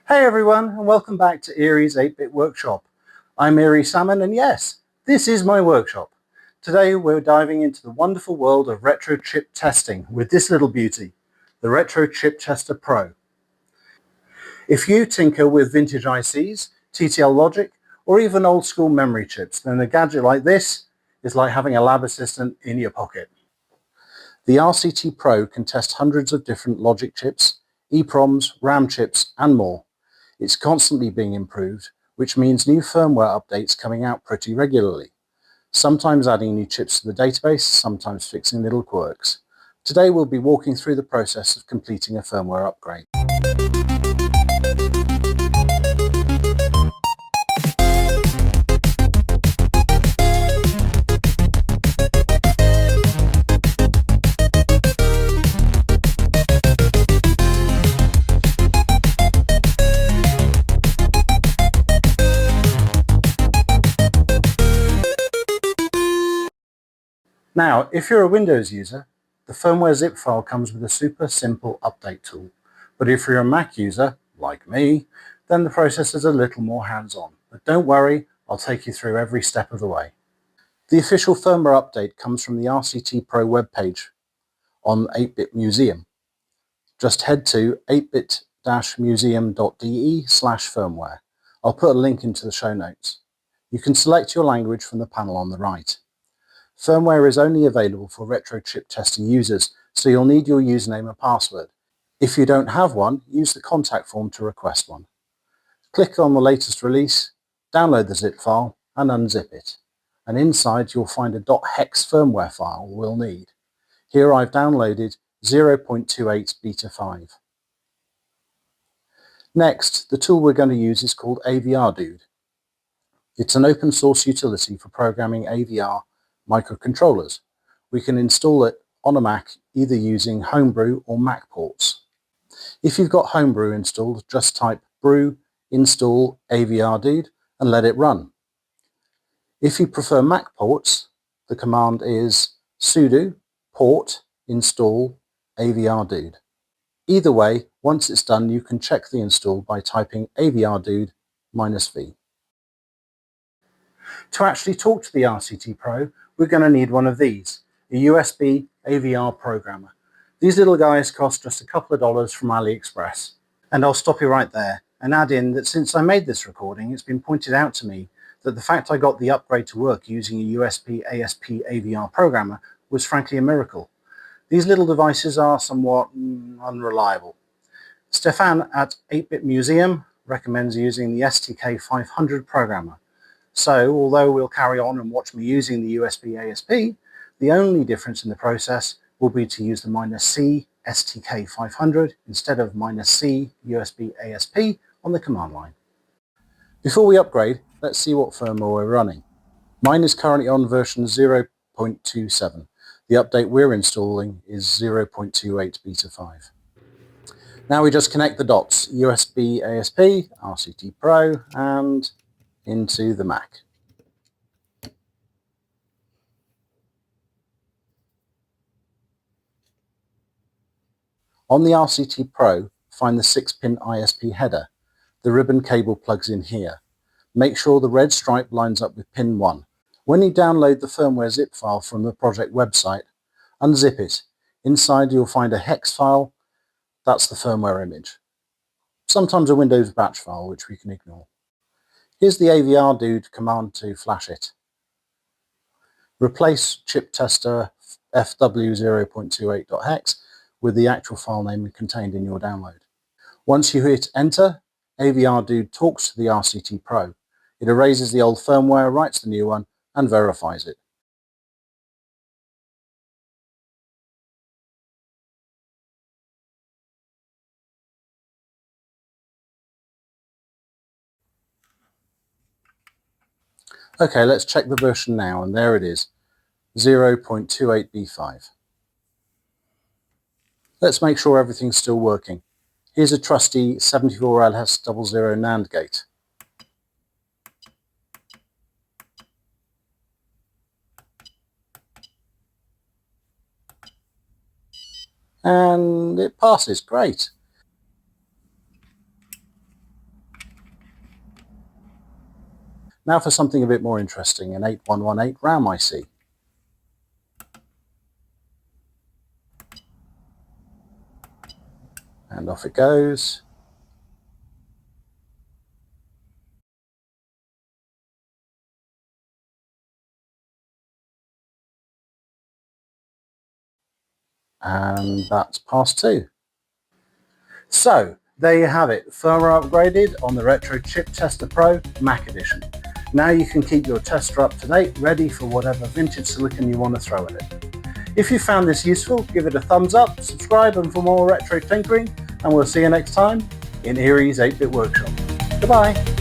Hey everyone, and welcome back to Earie's 8-Bit Workshop. I'm Earie Salmon, and yes, this is my workshop. Today we're diving into the wonderful world of retro chip testing with this little beauty, the Retro Chip Tester Pro. If you tinker with vintage ICs, TTL logic, or even old school memory chips, then a gadget like this is like having a lab assistant in your pocket. The RCT Pro can test hundreds of different logic chips, EPROMs, RAM chips, and more. It's constantly being improved, which means new firmware updates coming out pretty regularly. Sometimes adding new chips to the database, sometimes fixing little quirks. Today we'll be walking through the process of completing a firmware upgrade. Now, if you're a Windows user, the firmware zip file comes with a super simple update tool. But if you're a Mac user, like me, then the process is a little more hands-on. But don't worry, I'll take you through every step of the way. The official firmware update comes from the RCT Pro webpage on 8-Bit Museum. Just head to 8bit-museum.de/firmware. I'll put a link into the show notes. You can select your language from the panel on the right. Firmware is only available for retro chip testing users, so you'll need your username and password. If you don't have one, use the contact form to request one. Click on the latest release, download the zip file, and unzip it. And inside you'll find a .hex firmware file we'll need. Here I've downloaded 0.28 beta 5. Next, the tool we're going to use is called avrdude. It's an open source utility for programming AVR microcontrollers. We can install it on a Mac either using Homebrew or MacPorts. If you've got Homebrew installed, just type brew install avrdude and let it run. If you prefer MacPorts, the command is sudo port install avrdude. Either way, once it's done, you can check the install by typing avrdude -v. To actually talk to the RCT Pro, we're going to need one of these, a USB AVR programmer. These little guys cost just a couple of dollars from AliExpress. And I'll stop you right there and add in that since I made this recording, it's been pointed out to me that the fact I got the upgrade to work using a USB ASP AVR programmer was frankly a miracle. These little devices are somewhat unreliable. Stefan at 8-Bit Museum recommends using the STK500 programmer. So, although we'll carry on and watch me using the USB ASP, the only difference in the process will be to use the -C STK500 instead of -C USB ASP on the command line. Before we upgrade, let's see what firmware we're running. Mine is currently on version 0.27. The update we're installing is 0.28 beta 5. Now we just connect the dots, USB ASP, RCT Pro, and into the Mac. On the RCT Pro, find the 6-pin ISP header. The ribbon cable plugs in here. Make sure the red stripe lines up with pin 1. When you download the firmware zip file from the project website, unzip it. Inside you'll find a hex file. That's the firmware image. Sometimes a Windows batch file, which we can ignore. Here's the avrdude command to flash it. Replace chip tester fw0.28.hex with the actual file name contained in your download. Once you hit enter, avrdude talks to the RCT Pro. It erases the old firmware, writes the new one, and verifies it. Okay, let's check the version now, and there it is, 0.28b5. Let's make sure everything's still working. Here's a trusty 74LS00 NAND gate. And it passes, great. Now for something a bit more interesting, an 8118 RAM IC. And off it goes. And that's passed too. So there you have it, firmware upgraded on the Retro Chip Tester Pro Mac Edition. Now you can keep your tester up to date, ready for whatever vintage silicon you want to throw at it. If you found this useful, give it a thumbs up, subscribe and for more retro tinkering, and we'll see you next time in Earie's 8-Bit Workshop. Goodbye!